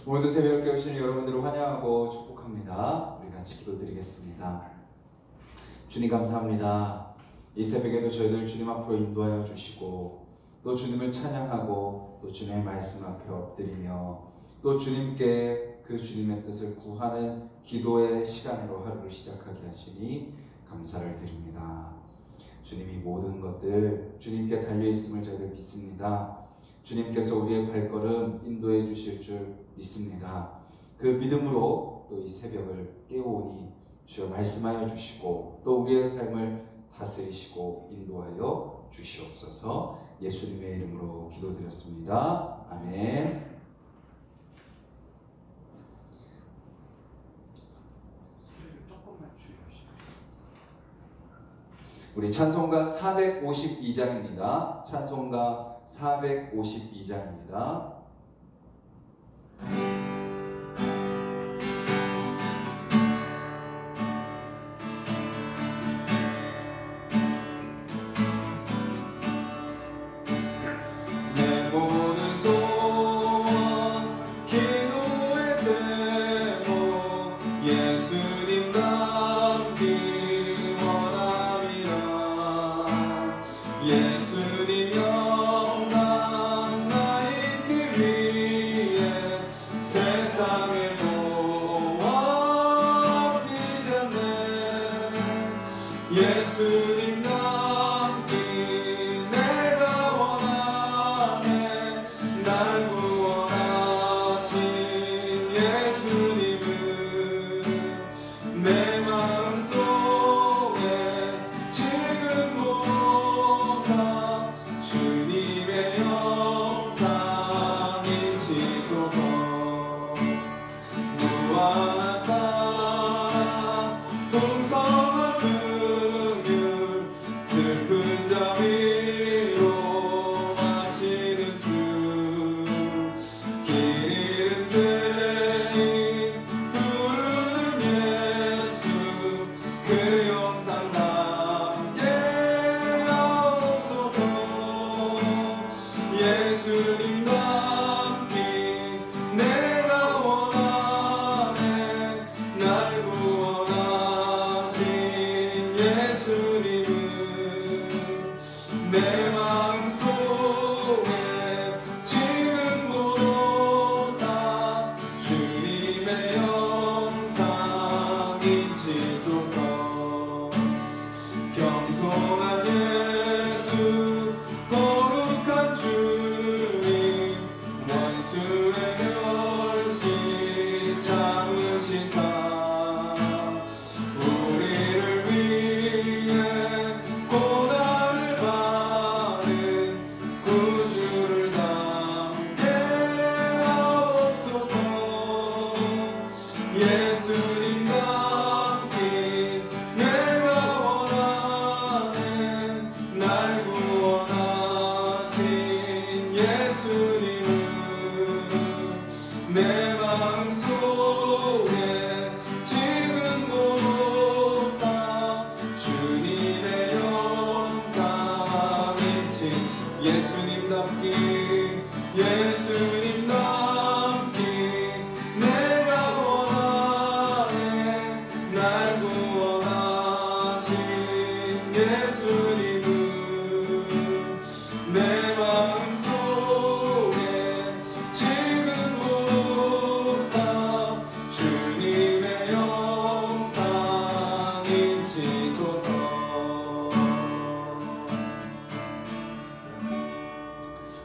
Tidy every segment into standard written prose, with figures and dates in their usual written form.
오늘도 새벽 깨우시는 여러분들을 환영하고 축복합니다. 우리 같이 기도드리겠습니다. 주님 감사합니다. 이 새벽에도 저희들 주님 앞으로 인도하여 주시고 또 주님을 찬양하고 또 주님의 말씀 앞에 엎드리며 또 주님께 그 주님의 뜻을 구하는 기도의 시간으로 하루를 시작하게 하시니 감사를 드립니다. 주님이 모든 것들 주님께 달려있음을 저희들 믿습니다. 주님께서 우리의 발걸음 인도해 주실 줄 믿습니다. 그 믿음으로 또 이 새벽을 깨우니 주여 말씀하여 주시고 또 우리의 삶을 다스리시고 인도하여 주시옵소서. 예수님의 이름으로 기도드렸습니다. 아멘. 우리 찬송가 452장입니다. 찬송가 452장입니다.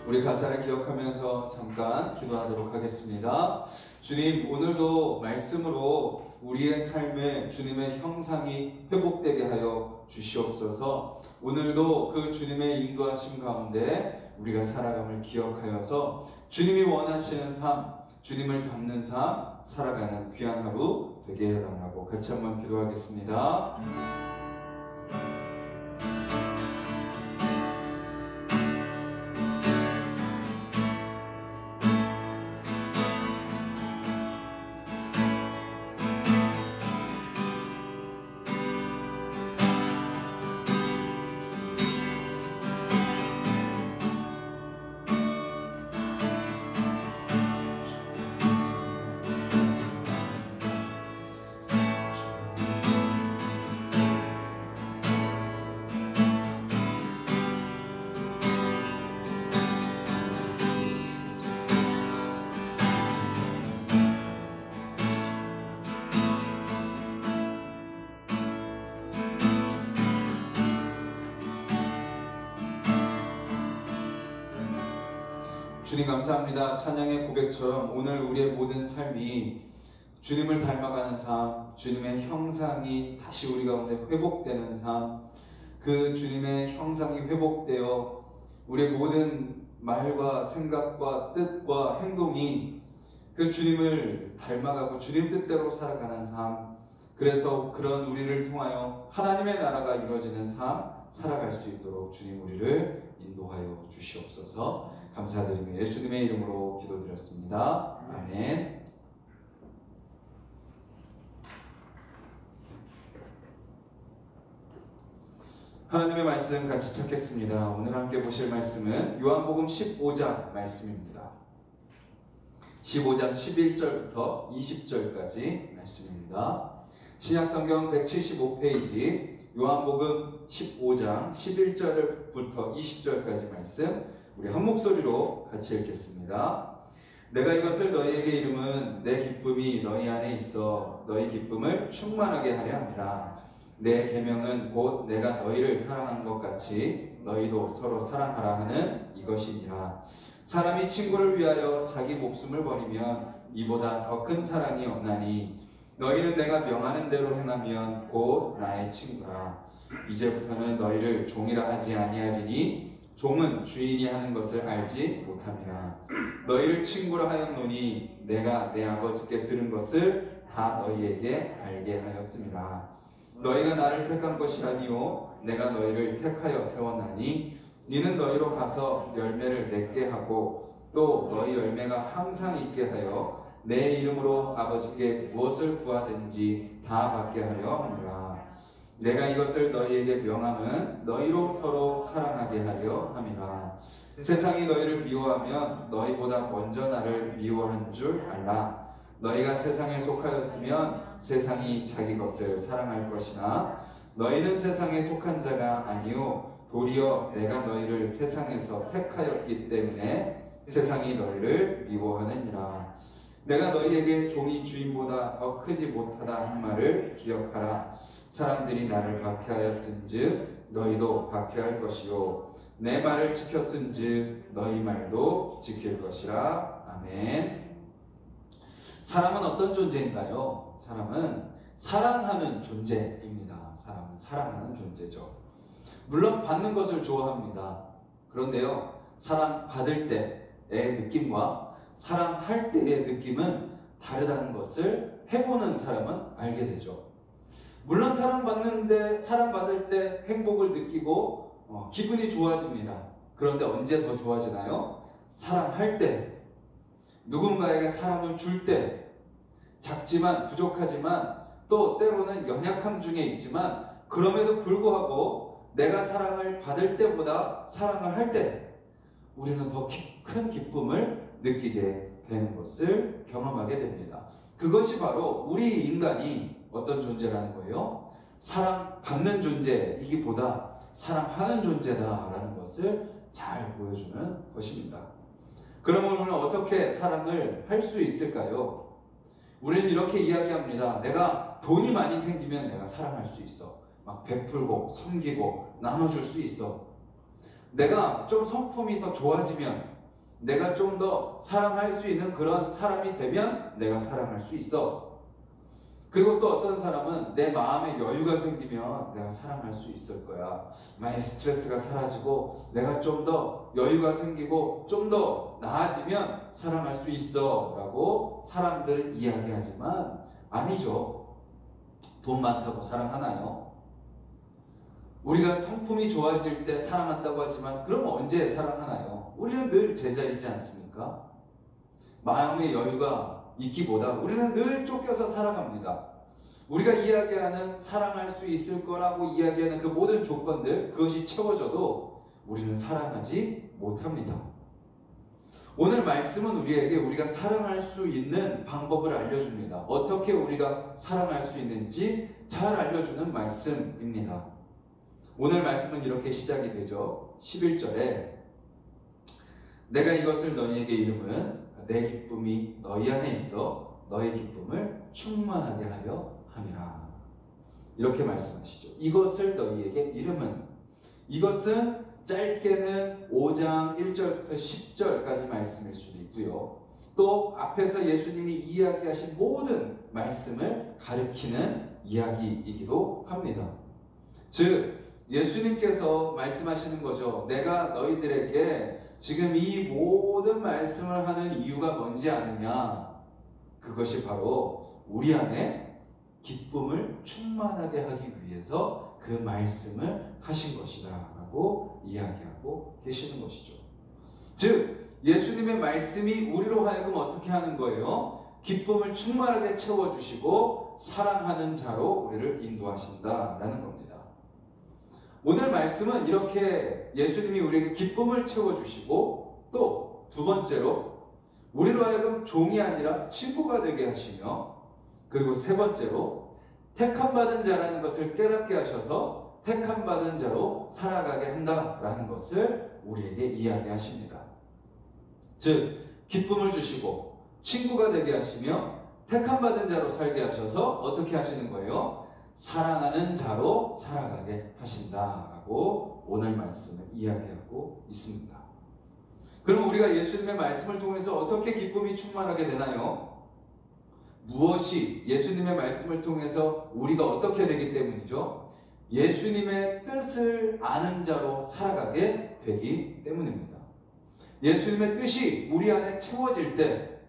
우리 가사를 기억하면서 잠깐 기도하도록 하겠습니다. 주님, 오늘도 말씀으로 우리의 삶에 주님의 형상이 회복되게 하여 주시옵소서. 오늘도 그 주님의 인도하심 가운데 우리가 살아감을 기억하여서 주님이 원하시는 삶, 주님을 닮는 삶 살아가는 귀한 하루 되게 해달라고 같이 한번 기도하겠습니다. 주님 감사합니다. 찬양의 고백처럼 오늘 우리의 모든 삶이 주님을 닮아가는 삶, 주님의 형상이 다시 우리 가운데 회복되는 삶, 그 주님의 형상이 회복되어 우리의 모든 말과 생각과 뜻과 행동이 그 주님을 닮아가고 주님 뜻대로 살아가는 삶, 그래서 그런 우리를 통하여 하나님의 나라가 이루어지는 삶 살아갈 수 있도록 주님 우리를 인도하여 주시옵소서. 감사드리며 예수님의 이름으로 기도드렸습니다. 아멘. 하나님의 말씀 같이 찾겠습니다. 오늘 함께 보실 말씀은 요한복음 15장 말씀입니다. 15장 11절부터 20절까지 말씀입니다. 신약성경 175페이지 요한복음 15장 11절부터 20절까지 말씀 우리 한 목소리로 같이 읽겠습니다. 내가 이것을 너희에게 이름은 내 기쁨이 너희 안에 있어 너희 기쁨을 충만하게 하려 함이라. 내 계명은 곧 내가 너희를 사랑한 것 같이 너희도 서로 사랑하라 하는 이것이니라. 사람이 친구를 위하여 자기 목숨을 버리면 이보다 더 큰 사랑이 없나니 너희는 내가 명하는 대로 행하면 곧 나의 친구라. 이제부터는 너희를 종이라 하지 아니하리니 종은 주인이 하는 것을 알지 못함이라. 너희를 친구라 하였노니 내가 내 아버지께 들은 것을 다 너희에게 알게 하였음이라. 너희가 나를 택한 것이 아니요 내가 너희를 택하여 세웠나니 이는 너희로 가서 열매를 맺게 하고 또 너희 열매가 항상 있게 하여 내 이름으로 아버지께 무엇을 구하든지 다 받게 하려 함이라. 내가 이것을 너희에게 명함은 너희로 서로 사랑하게 하려 함이라. 세상이 너희를 미워하면 너희보다 먼저 나를 미워한 줄 알라. 너희가 세상에 속하였으면 세상이 자기 것을 사랑할 것이나 너희는 세상에 속한 자가 아니요 도리어 내가 너희를 세상에서 택하였기 때문에 세상이 너희를 미워하느니라. 내가 너희에게 종이 주인보다 더 크지 못하다 한 말을 기억하라. 사람들이 나를 박해하였은즉 너희도 박해할 것이요 내 말을 지켰은즉 너희 말도 지킬 것이라. 아멘. 사람은 어떤 존재인가요? 사람은 사랑하는 존재입니다. 사람은 사랑하는 존재죠. 물론 받는 것을 좋아합니다. 그런데요, 사랑받을 때의 느낌과 사랑할 때의 느낌은 다르다는 것을 해보는 사람은 알게 되죠. 물론 사랑받을 때 행복을 느끼고 기분이 좋아집니다. 그런데 언제 더 좋아지나요? 사랑할 때, 누군가에게 사랑을 줄 때, 작지만 부족하지만 또 때로는 연약함 중에 있지만 그럼에도 불구하고 내가 사랑을 받을 때보다 사랑을 할 때 우리는 더 큰 기쁨을 느끼게 되는 것을 경험하게 됩니다. 그것이 바로 우리 인간이 어떤 존재라는 거예요? 사랑받는 존재이기보다 사랑하는 존재다라는 것을 잘 보여주는 것입니다. 그러면 우리는 어떻게 사랑을 할 수 있을까요? 우리는 이렇게 이야기합니다. 내가 돈이 많이 생기면 내가 사랑할 수 있어. 막 베풀고 섬기고 나눠줄 수 있어. 내가 좀 성품이 더 좋아지면, 내가 좀 더 사랑할 수 있는 그런 사람이 되면 내가 사랑할 수 있어. 그리고 또 어떤 사람은 내 마음에 여유가 생기면 내가 사랑할 수 있을 거야. 나의 스트레스가 사라지고 내가 좀 더 여유가 생기고 좀 더 나아지면 사랑할 수 있어 라고 사람들은 이야기하지만 아니죠. 돈 많다고 사랑하나요? 우리가 성품이 좋아질 때 사랑한다고 하지만 그럼 언제 사랑하나요? 우리는 늘 제자리지 않습니까? 마음의 여유가 있기보다 우리는 늘 쫓겨서 살아갑니다. 우리가 이야기하는 사랑할 수 있을 거라고 이야기하는 그 모든 조건들, 그것이 채워져도 우리는 사랑하지 못합니다. 오늘 말씀은 우리에게 우리가 사랑할 수 있는 방법을 알려줍니다. 어떻게 우리가 사랑할 수 있는지 잘 알려주는 말씀입니다. 오늘 말씀은 이렇게 시작이 되죠. 11절에 내가 이것을 너희에게 이름은 내 기쁨이 너희 안에 있어 너희 기쁨을 충만하게 하려 함이라. 이렇게 말씀하시죠. 이것을 너희에게 이름은, 이것은 짧게는 5장 1절부터 10절까지 말씀일 수도 있고요. 또 앞에서 예수님이 이야기하신 모든 말씀을 가리키는 이야기이기도 합니다. 즉 예수님께서 말씀하시는 거죠. 내가 너희들에게 지금 이 모든 말씀을 하는 이유가 뭔지 아느냐? 그것이 바로 우리 안에 기쁨을 충만하게 하기 위해서 그 말씀을 하신 것이다 라고 이야기하고 계시는 것이죠. 즉 예수님의 말씀이 우리로 하여금 어떻게 하는 거예요? 기쁨을 충만하게 채워주시고 사랑하는 자로 우리를 인도하신다라는 겁니다. 오늘 말씀은 이렇게 예수님이 우리에게 기쁨을 채워주시고 또 두 번째로 우리로 하여금 종이 아니라 친구가 되게 하시며 그리고 세 번째로 택함받은 자라는 것을 깨닫게 하셔서 택함받은 자로 살아가게 한다라는 것을 우리에게 이야기하십니다. 즉 기쁨을 주시고 친구가 되게 하시며 택함받은 자로 살게 하셔서 어떻게 하시는 거예요? 사랑하는 자로 살아가게 하신다라고 오늘 말씀을 이야기하고 있습니다. 그럼 우리가 예수님의 말씀을 통해서 어떻게 기쁨이 충만하게 되나요? 무엇이 예수님의 말씀을 통해서 우리가 어떻게 되기 때문이죠? 예수님의 뜻을 아는 자로 살아가게 되기 때문입니다. 예수님의 뜻이 우리 안에 채워질 때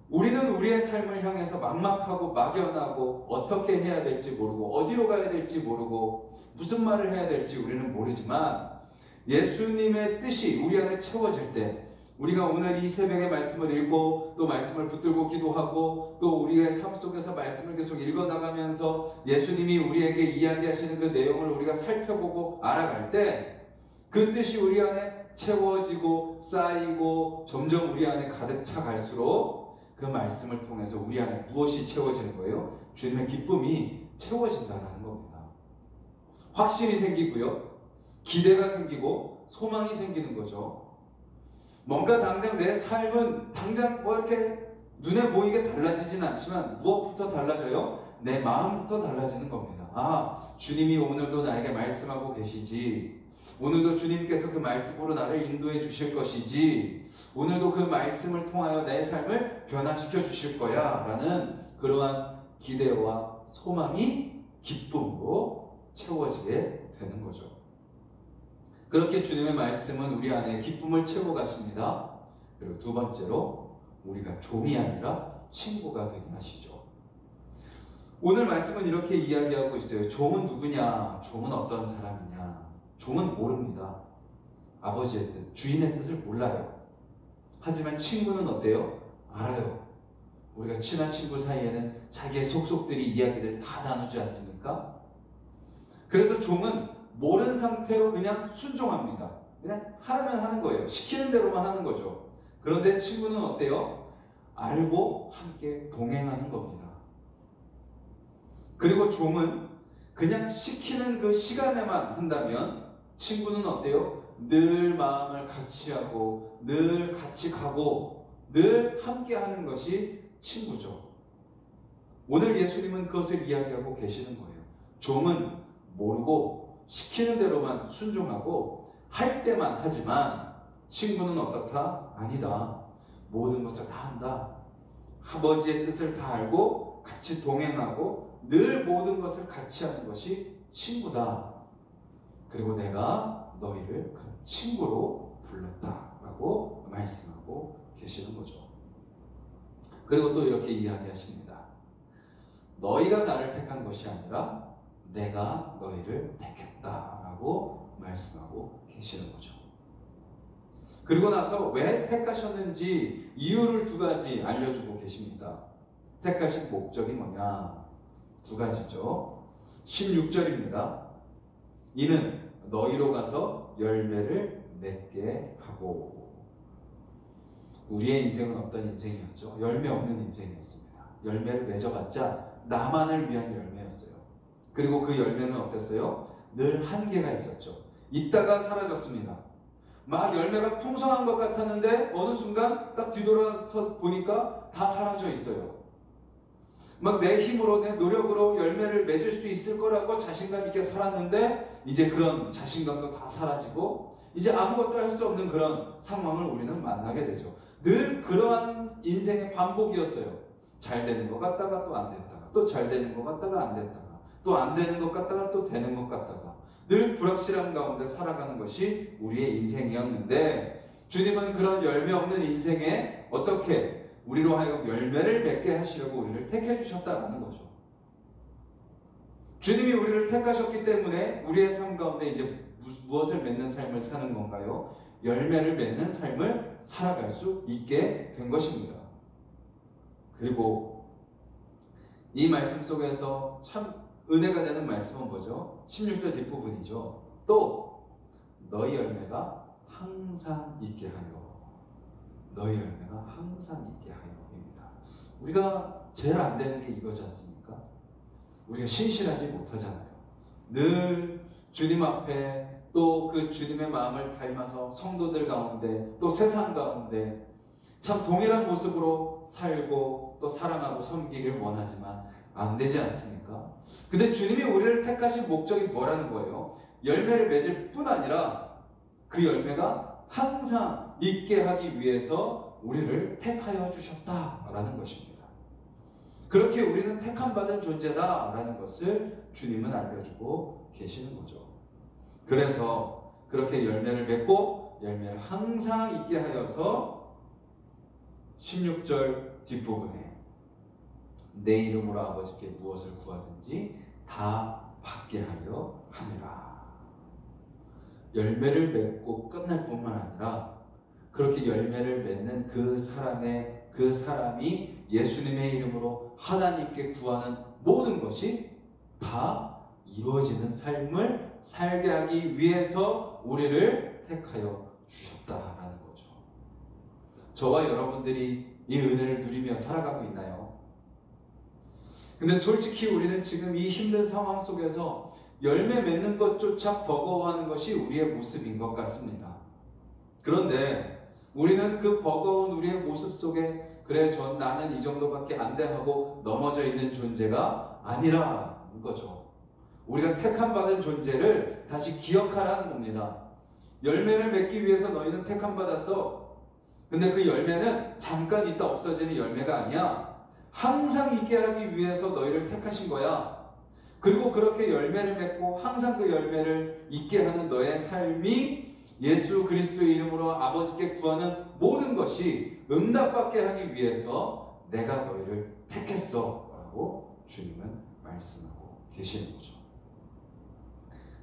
우리는 우리의 삶을 향해서 막막하고 막연하고 어떻게 해야 될지 모르고 어디로 가야 될지 모르고 무슨 말을 해야 될지 우리는 모르지만 예수님의 뜻이 우리 안에 채워질 때 우리가 오늘 이 새벽에 말씀을 읽고 또 말씀을 붙들고 기도하고 또 우리의 삶 속에서 말씀을 계속 읽어나가면서 예수님이 우리에게 이야기하시는 그 내용을 우리가 살펴보고 알아갈 때 그 뜻이 우리 안에 채워지고 쌓이고 점점 우리 안에 가득 차 갈수록 그 말씀을 통해서 우리 안에 무엇이 채워지는 거예요? 주님의 기쁨이 채워진다는 겁니다. 확신이 생기고요. 기대가 생기고 소망이 생기는 거죠. 뭔가 당장 내 삶은 당장 뭐 이렇게 눈에 보이게 달라지진 않지만 무엇부터 달라져요? 내 마음부터 달라지는 겁니다. 아, 주님이 오늘도 나에게 말씀하고 계시지. 오늘도 주님께서 그 말씀으로 나를 인도해 주실 것이지. 오늘도 그 말씀을 통하여 내 삶을 변화시켜 주실 거야 라는 그러한 기대와 소망이 기쁨으로 채워지게 되는 거죠. 그렇게 주님의 말씀은 우리 안에 기쁨을 채워 가십니다. 그리고 두 번째로 우리가 종이 아니라 친구가 되게 하시죠. 오늘 말씀은 이렇게 이야기하고 있어요. 종은 누구냐? 종은 어떤 사람이냐? 종은 모릅니다. 아버지의 뜻, 주인의 뜻을 몰라요. 하지만 친구는 어때요? 알아요. 우리가 친한 친구 사이에는 자기의 속속들이 이야기를 다 나누지 않습니까? 그래서 종은 모르는 상태로 그냥 순종합니다. 그냥 하라면 하는 거예요. 시키는 대로만 하는 거죠. 그런데 친구는 어때요? 알고 함께 동행하는 겁니다. 그리고 종은 그냥 시키는 그 시간에만 한다면 친구는 어때요? 늘 마음을 같이 하고 늘 같이 가고 늘 함께 하는 것이 친구죠. 오늘 예수님은 그것을 이야기하고 계시는 거예요. 종은 모르고 시키는 대로만 순종하고 할 때만 하지만 친구는 어떻다? 아니다. 모든 것을 다 한다. 아버지의 뜻을 다 알고 같이 동행하고 늘 모든 것을 같이 하는 것이 친구다. 그리고 내가 너희를 친구로 불렀다라고 말씀하고 계시는 거죠. 그리고 또 이렇게 이야기하십니다. 너희가 나를 택한 것이 아니라 내가 너희를 택했다라고 말씀하고 계시는 거죠. 그리고 나서 왜 택하셨는지 이유를 두 가지 알려주고 계십니다. 택하신 목적이 뭐냐? 두 가지죠. 16절입니다. 이는 너희로 가서 열매를 맺게 하고. 우리의 인생은 어떤 인생이었죠? 열매 없는 인생이었습니다. 열매를 맺어봤자 나만을 위한 열매였어요. 그리고 그 열매는 어땠어요? 늘 한계가 있었죠. 있다가 사라졌습니다. 막 열매가 풍성한 것 같았는데 어느 순간 딱 뒤돌아서 보니까 다 사라져 있어요. 막 내 힘으로 내 노력으로 열매를 맺을 수 있을 거라고 자신감 있게 살았는데 이제 그런 자신감도 다 사라지고 이제 아무것도 할 수 없는 그런 상황을 우리는 만나게 되죠. 늘 그러한 인생의 반복이었어요. 잘 되는 것 같다가 또 안 됐다가 또 잘 되는 것 같다가 안 됐다가 또 안 되는 것 같다가 또 되는 것 같다가 늘 불확실한 가운데 살아가는 것이 우리의 인생이었는데 주님은 그런 열매 없는 인생에 어떻게 우리로 하여금 열매를 맺게 하시려고 우리를 택해 주셨다라는 거죠. 주님이 우리를 택하셨기 때문에 우리의 삶 가운데 이제 무엇을 맺는 삶을 사는 건가요? 열매를 맺는 삶을 살아갈 수 있게 된 것입니다. 그리고 이 말씀 속에서 참 은혜가 되는 말씀은 뭐죠? 16절 뒷부분이죠. 또 너희 열매가 항상 있게 하여, 너희 열매가 항상 있게 하여입니다. 우리가 제일 안 되는 게 이거지 않습니까? 우리가 신실하지 못하잖아요. 늘 주님 앞에 또 그 주님의 마음을 닮아서 성도들 가운데 또 세상 가운데 참 동일한 모습으로 살고 또 사랑하고 섬기길 원하지만 안 되지 않습니까? 근데 주님이 우리를 택하신 목적이 뭐라는 거예요? 열매를 맺을 뿐 아니라 그 열매가 항상 있게 하기 위해서 우리를 택하여 주셨다라는 것입니다. 그렇게 우리는 택함받은 존재다라는 것을 주님은 알려주고 계시는 거죠. 그래서 그렇게 열매를 맺고 열매를 항상 있게 하여서 16절 뒷부분에 내 이름으로 아버지께 무엇을 구하든지 다 받게 하려 함이라. 열매를 맺고 끝날 뿐만 아니라 그렇게 열매를 맺는 그 사람이 예수님의 이름으로 하나님께 구하는 모든 것이 다 이루어지는 삶을 살게 하기 위해서 우리를 택하여 주셨다라는 거죠. 저와 여러분들이 이 은혜를 누리며 살아가고 있나요? 근데 솔직히 우리는 지금 이 힘든 상황 속에서 열매 맺는 것조차 버거워하는 것이 우리의 모습인 것 같습니다. 그런데 우리는 그 버거운 우리의 모습 속에 그래 나는 이 정도밖에 안 돼 하고 넘어져 있는 존재가 아니라는 거죠. 우리가 택함받은 존재를 다시 기억하라는 겁니다. 열매를 맺기 위해서 너희는 택함받았어. 근데 그 열매는 잠깐 있다 없어지는 열매가 아니야. 항상 있게 하기 위해서 너희를 택하신 거야. 그리고 그렇게 열매를 맺고 항상 그 열매를 있게 하는 너의 삶이 예수 그리스도의 이름으로 아버지께 구하는 모든 것이 응답받게 하기 위해서 내가 너희를 택했어 라고 주님은 말씀하고 계시는 거죠.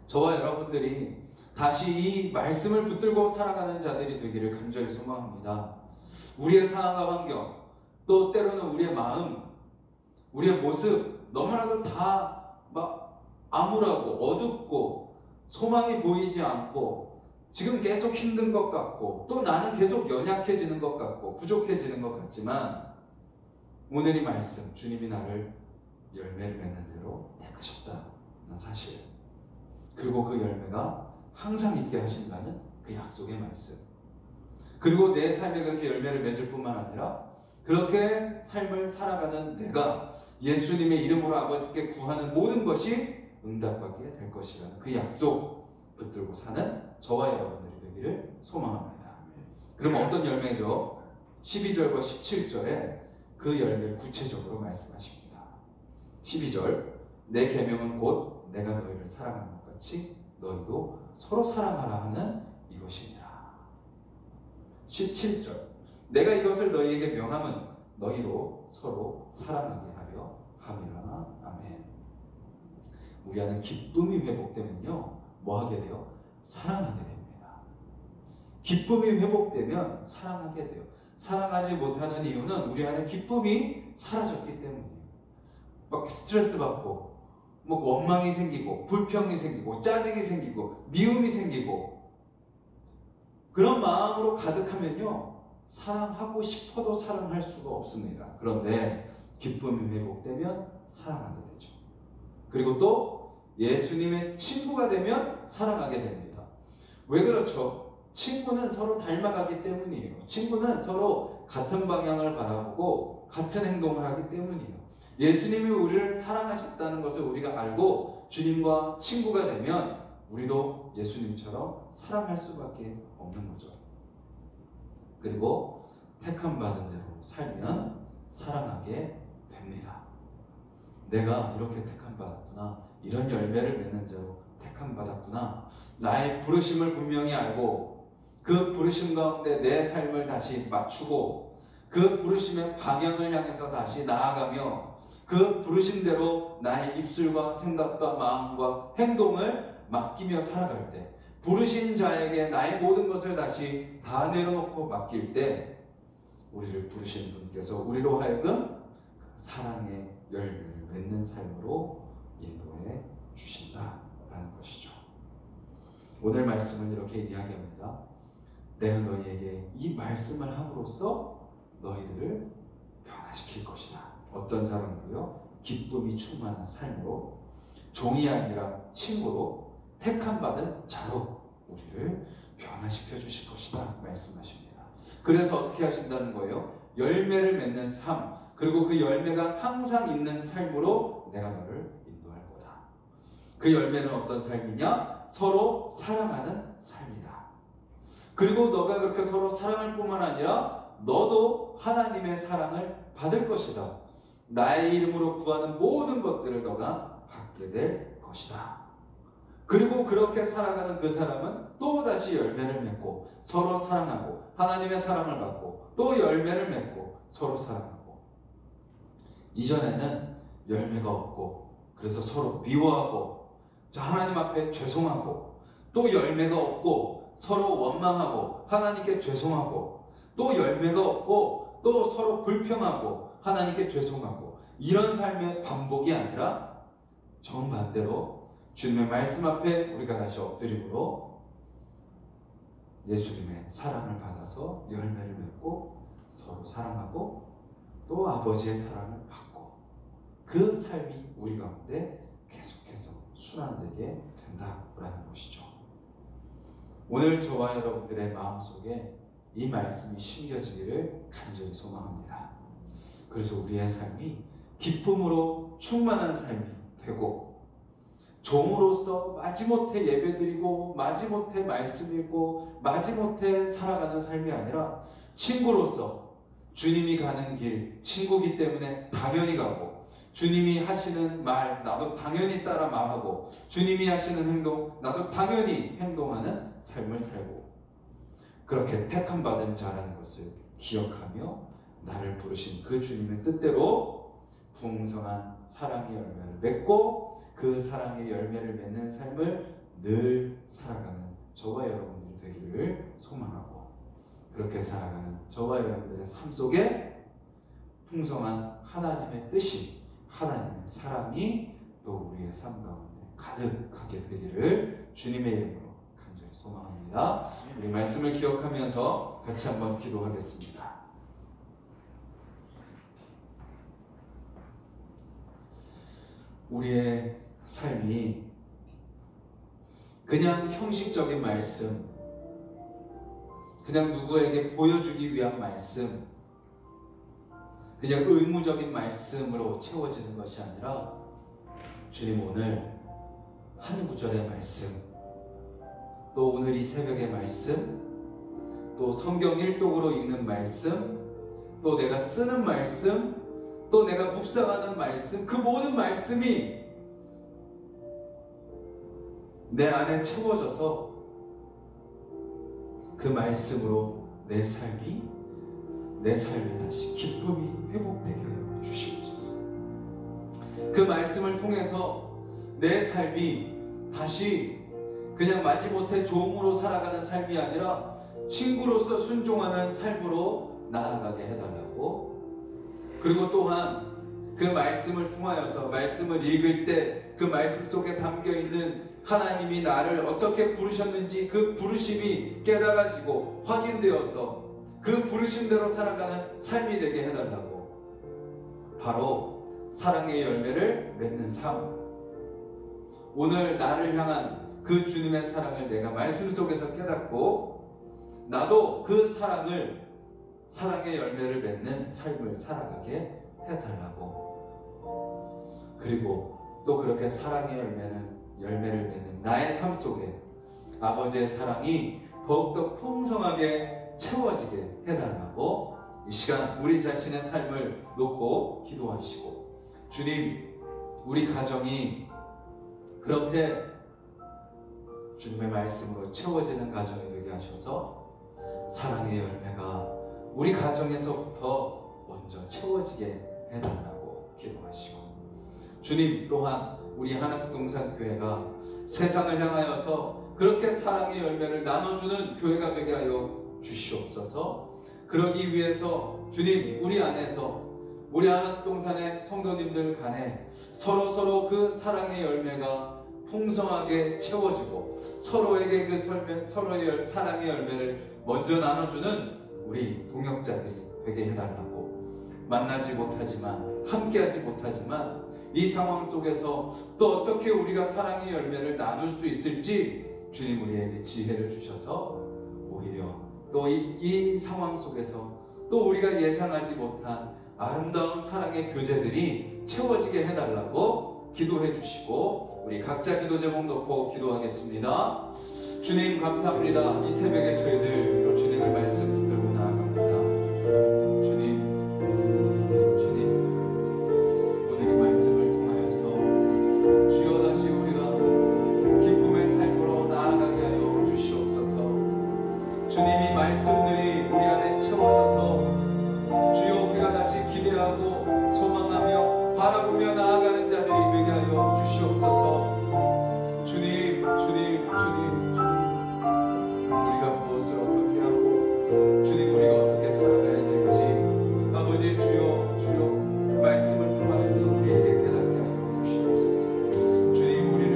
저와 여러분들이 다시 이 말씀을 붙들고 살아가는 자들이 되기를 간절히 소망합니다. 우리의 상황과 환경, 또 때로는 우리의 마음, 우리의 모습 너무나도 다 막 암울하고 어둡고 소망이 보이지 않고 지금 계속 힘든 것 같고 또 나는 계속 연약해지는 것 같고 부족해지는 것 같지만 오늘 이 말씀, 주님이 나를 열매를 맺는 대로 택하셨다는 사실, 그리고 그 열매가 항상 있게 하신다는 그 약속의 말씀, 그리고 내 삶에 그렇게 열매를 맺을 뿐만 아니라 그렇게 삶을 살아가는 내가 예수님의 이름으로 아버지께 구하는 모든 것이 응답받게 될 것이라는 그 약속 붙들고 사는 저와 여러분들이 되기를 소망합니다. 그럼 어떤 열매죠? 12절과 17절에 그 열매를 구체적으로 말씀하십니다. 12절, 내 계명은 곧 내가 너희를 사랑하는 것 같이 너희도 서로 사랑하라 하는 이것이니라. 17절, 내가 이것을 너희에게 명함은 너희로 서로 사랑하게 하려 함이라. 아멘. 우리 안에 기쁨이 회복되면요, 뭐 하게 돼요? 사랑하게 됩니다. 기쁨이 회복되면 사랑하게 돼요. 사랑하지 못하는 이유는 우리 안에 기쁨이 사라졌기 때문이에요. 막 스트레스 받고 뭐 원망이 생기고 불평이 생기고 짜증이 생기고 미움이 생기고 그런 마음으로 가득하면요, 사랑하고 싶어도 사랑할 수가 없습니다. 그런데 기쁨이 회복되면 사랑하게 되죠. 그리고 또 예수님의 친구가 되면 사랑하게 됩니다. 왜 그렇죠? 친구는 서로 닮아가기 때문이에요. 친구는 서로 같은 방향을 바라보고 같은 행동을 하기 때문이에요. 예수님이 우리를 사랑하셨다는 것을 우리가 알고 주님과 친구가 되면 우리도 예수님처럼 사랑할 수밖에 없는 거죠. 그리고 택함 받은 대로 살면 사랑하게 됩니다. 내가 이렇게 택함 받았구나, 이런 열매를 맺는 자로 택함 받았구나, 나의 부르심을 분명히 알고 그 부르심 가운데 내 삶을 다시 맞추고 그 부르심의 방향을 향해서 다시 나아가며 그 부르심대로 나의 입술과 생각과 마음과 행동을 맡기며 살아갈 때, 부르신 자에게 나의 모든 것을 다시 다 내려놓고 맡길 때 우리를 부르신 분께서 우리로 하여금 사랑의 열매를 맺는 삶으로 인도해 주신다라는 것이죠. 오늘 말씀은 이렇게 이야기합니다. 내가 너희에게 이 말씀을 함으로써 너희들을 변화시킬 것이다. 어떤 사람으로요? 기쁨이 충만한 삶으로, 종이 아니라 친구로, 택함 받은 자로 우리를 변화시켜 주실 것이다 말씀하십니다. 그래서 어떻게 하신다는 거예요? 열매를 맺는 삶, 그리고 그 열매가 항상 있는 삶으로 내가 너를 인도할 거다. 그 열매는 어떤 삶이냐? 서로 사랑하는 삶이다. 그리고 너가 그렇게 서로 사랑할 뿐만 아니라 너도 하나님의 사랑을 받을 것이다. 나의 이름으로 구하는 모든 것들을 너가 받게 될 것이다. 그리고 그렇게 살아가는 그 사람은 또다시 열매를 맺고 서로 사랑하고 하나님의 사랑을 받고 또 열매를 맺고 서로 사랑하고, 이전에는 열매가 없고 그래서 서로 미워하고 하나님 앞에 죄송하고, 또 열매가 없고 서로 원망하고 하나님께 죄송하고, 또 열매가 없고 또 서로 불평하고 하나님께 죄송하고, 이런 삶의 반복이 아니라 정반대로 주님의 말씀 앞에 우리가 다시 엎드림으로 예수님의 사랑을 받아서 열매를 맺고 서로 사랑하고 또 아버지의 사랑을 받고, 그 삶이 우리 가운데 계속해서 순환되게 된다라는 것이죠. 오늘 저와 여러분들의 마음속에 이 말씀이 심겨지기를 간절히 소망합니다. 그래서 우리의 삶이 기쁨으로 충만한 삶이 되고, 종으로서 마지못해 예배드리고 마지못해 말씀 읽고 마지못해 살아가는 삶이 아니라 친구로서 주님이 가는 길, 친구기 때문에 당연히 가고, 주님이 하시는 말 나도 당연히 따라 말하고, 주님이 하시는 행동 나도 당연히 행동하는 삶을 살고, 그렇게 택함 받은 자라는 것을 기억하며 나를 부르신 그 주님의 뜻대로 풍성한 사랑의 열매를 맺고 그 사랑의 열매를 맺는 삶을 늘 살아가는 저와 여러분들이 되기를 소망하고, 그렇게 살아가는 저와 여러분들의 삶 속에 풍성한 하나님의 뜻이, 하나님의 사랑이 또 우리의 삶 가운데 가득하게 되기를 주님의 이름으로 간절히 소망합니다. 우리 말씀을 기억하면서 같이 한번 기도하겠습니다. 우리의 삶이 그냥 형식적인 말씀, 그냥 누구에게 보여주기 위한 말씀, 그냥 의무적인 말씀으로 채워지는 것이 아니라 주님 오늘 한 구절의 말씀, 또 오늘 이 새벽의 말씀, 또 성경 일독으로 읽는 말씀, 또 내가 쓰는 말씀, 또 내가 묵상하는 말씀, 그 모든 말씀이 내 안에 채워져서 그 말씀으로 내 삶이 다시 기쁨이 회복되게 하여 주시옵소서. 그 말씀을 통해서 내 삶이 다시 그냥 마지못해 종으로 살아가는 삶이 아니라 친구로서 순종하는 삶으로 나아가게 해달라고, 그리고 또한 그 말씀을 통하여서 말씀을 읽을 때 그 말씀 속에 담겨있는 하나님이 나를 어떻게 부르셨는지 그 부르심이 깨달아지고 확인되어서 그 부르심대로 살아가는 삶이 되게 해달라고, 바로 사랑의 열매를 맺는 삶, 오늘 나를 향한 그 주님의 사랑을 내가 말씀 속에서 깨닫고 나도 그 사랑의 열매를 맺는 삶을 살아가게 해달라고 그리고 또 그렇게 사랑의 열매를 맺는 나의 삶 속에 아버지의 사랑이 더욱더 풍성하게 채워지게 해달라고 이 시간 우리 자신의 삶을 놓고 기도하시고, 주님, 우리 가정이 그렇게 주님의 말씀으로 채워지는 가정이 되게 하셔서 사랑의 열매가 우리 가정에서부터 먼저 채워지게 해달라고 기도하시고, 주님 또한 우리 하나석동산교회가 세상을 향하여서 그렇게 사랑의 열매를 나눠주는 교회가 되게 하여 주시옵소서. 그러기 위해서 주님, 우리 안에서 우리 하나석동산의 성도님들 간에 서로 그 사랑의 열매가 풍성하게 채워지고 서로에게 그 서로의 사랑의 열매를 먼저 나눠주는 우리 동역자들이 되게 해달라고, 만나지 못하지만 함께하지 못하지만 이 상황 속에서 또 어떻게 우리가 사랑의 열매를 나눌 수 있을지 주님 우리에게 지혜를 주셔서 오히려 또 이 상황 속에서 또 우리가 예상하지 못한 아름다운 사랑의 교제들이 채워지게 해달라고 기도해 주시고, 우리 각자 기도 제목 놓고 기도하겠습니다. 주님 감사합니다. 이 새벽에 저희들 또 주님의 말씀 붙들고 나아갑니다. 주님 오늘의 말씀을 통하여서 주여 다시 우리가 기쁨의 삶으로 나아가게 하여 주시옵소서. 주님, 이 말씀들이 우리 안에 채워져서 주여 우리가 다시 기대하고 소망하며 바라보며 나아가는 자들이 되게 하여 주시옵소서. 주님, 우리가 무엇을 어떻게 하고 주님 우리가 어떻게 살아가야 될지 아버지 주여 말씀을 통하여서 우리에게 깨닫게 하여 주시옵소서. 주님, 우리를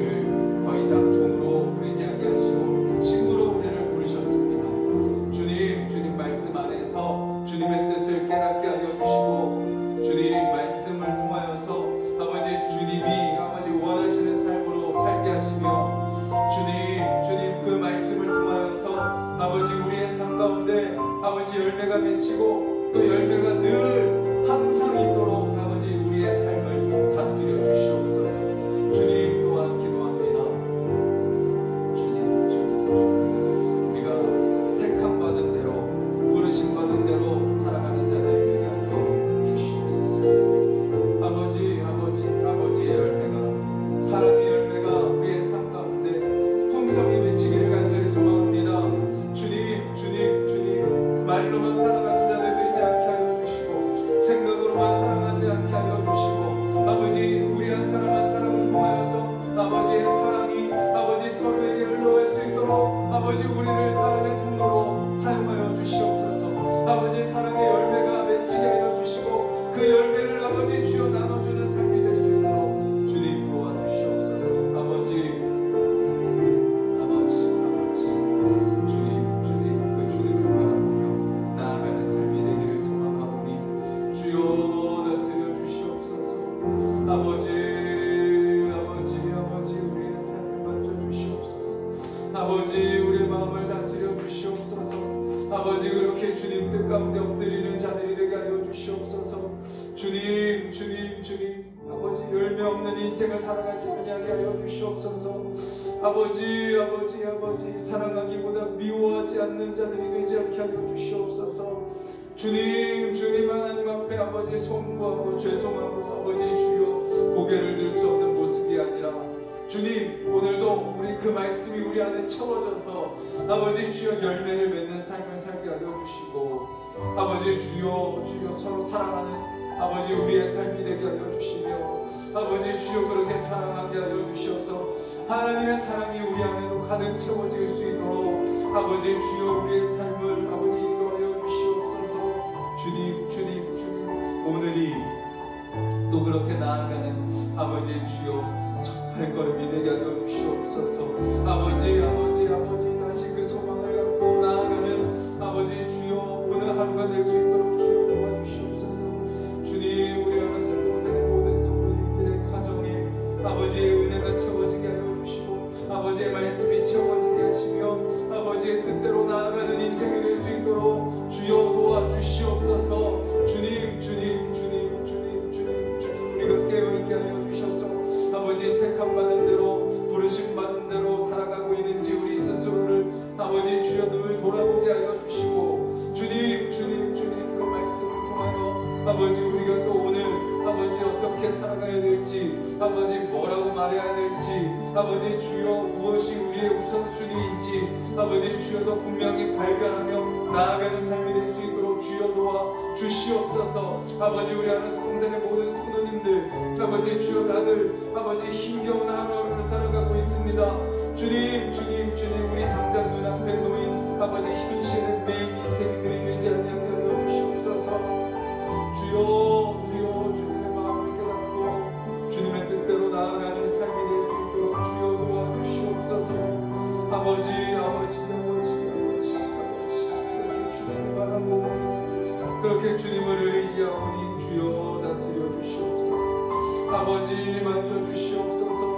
더 이상 종으로 부리지 않게 하시고 친구로 우리를 부르셨습니다. 주님 말씀 안에서 주님의 뜻을 깨닫게 하여 주시고, 주님 말씀을 통하여서 아버지 주님이 아버지 원하시는 삶으로 살게 하시며, 주님 그 말씀을 통하여서 아버지 우리의 삶 가운데 아버지 열매가 맺히고 또 열매가 늘 항상 있도록 아버지 우리의 삶을 다스려 주시옵소서. 주님 또한 기도합니다. 주님 우리가 택함 받은 대로 부르심 받은 대로 살아가는 자들이 되게 하여 주시옵소서. 아버지의 열매가, 사랑의 열매가 우리의 삶 가운데 풍성히 맺히기를 간절히 소망합니다. 주님 말로만 사랑하는 자들 되지 않게 하여 주시고 생각으로만 사랑하지 않게 하여 주시고, 아버지 우리 한 사람 한 사람을 통하여서 아버지의 사랑이 아버지 서로에게 흘러갈 수 있도록 아버지 우리를 사랑의 통로로 사용하여 주시옵소서. 아버지 사랑의 열매가 맺히게 하여 주시고 그 열매를 아버지 주여 나눠주는 삶이 될 수 있도록 주님 도와주시옵소서. 주님 그 주님을 바라보며 나아가는 삶이 되기를 소망하오니 주여 다스려 주시옵소서. 아버지 우리의 삶을 만져 주시옵소서. 아버지 우리의 마음을 다스려 주시옵소서. 아버지 그렇게 주님 뜻 가운데 엎드리는 자들이 되게 하여 주시옵소서. 주님 아버지 열매 없는 인생을 살아가지 아니하게 하여 주시옵소서. 아버지 사랑하기보다 미워하지 않는 자들이 되지 않게 하여 주시옵소서. 주님 하나님 앞에 아버지 송구하고 죄송하고 아버지 주여 고개를 들 수 없는 모습이 아니라 주님 오늘도 우리 그 말씀이 우리 안에 채워져서 아버지 주여 열매를 맺는 삶을 살게 하여 주시고, 아버지 주여 서로 사랑하는 아버지 우리의 삶이 되게 하여 주시며, 아버지 주여 그렇게 사랑하게 하여 주셔서 하나님의 사랑이 우리 안에도 가득 채워질 수 있도록 아버지 주여 우리의 삶을 아버지 인도하여 주시옵소서. 주님 오늘이 또 그렇게 나아가는 아버지 주여 발걸음이 되게 하여 주시옵소서. 아버지 다시 그 소망을 갖고 나아가는 아버지 주여 오늘 하루가 될 수 있도록 주여 도와주시옵소서. 주님 우리 하나석동산의 모든 성도님들의 가정에 아버지의 은혜가 채워지게 하여 주시고 아버지의 말씀이 채워지게 하시며 아버지의 뜻대로 나아가는 인생이 될 수 있도록 주여 도와주시옵소서. 주님 우리가 깨어있게 하여 주셨소. 아버지 우리가 또 오늘 아버지 어떻게 살아가야 될지, 아버지 뭐라고 말해야 될지, 아버지 주여 무엇이 우리의 우선순위인지 아버지 주여 더 분명히 발견하며 나아가는 삶이 될 수 있도록 주여 도와 주시옵소서. 아버지 우리 안에서 봉산의 모든 성도님들 아버지 주여 다들 아버지 힘겨운 하루하루를 살아가고 있습니다. 주님 우리 당장 눈앞에 놓인 아버지 힘이 시는 매일 인생들이 되지 않게 하여 주시옵소서. 주여 주님의 마음을 깨닫고 주님의 뜻대로 나아가는 삶이 될 수 있도록 주여 도와주시옵소서. 아버지 그렇게 주님을 바라고 그렇게 주님을 의지하오니 주여 다스려 주시옵소서. 아버지 만져 주시옵소서.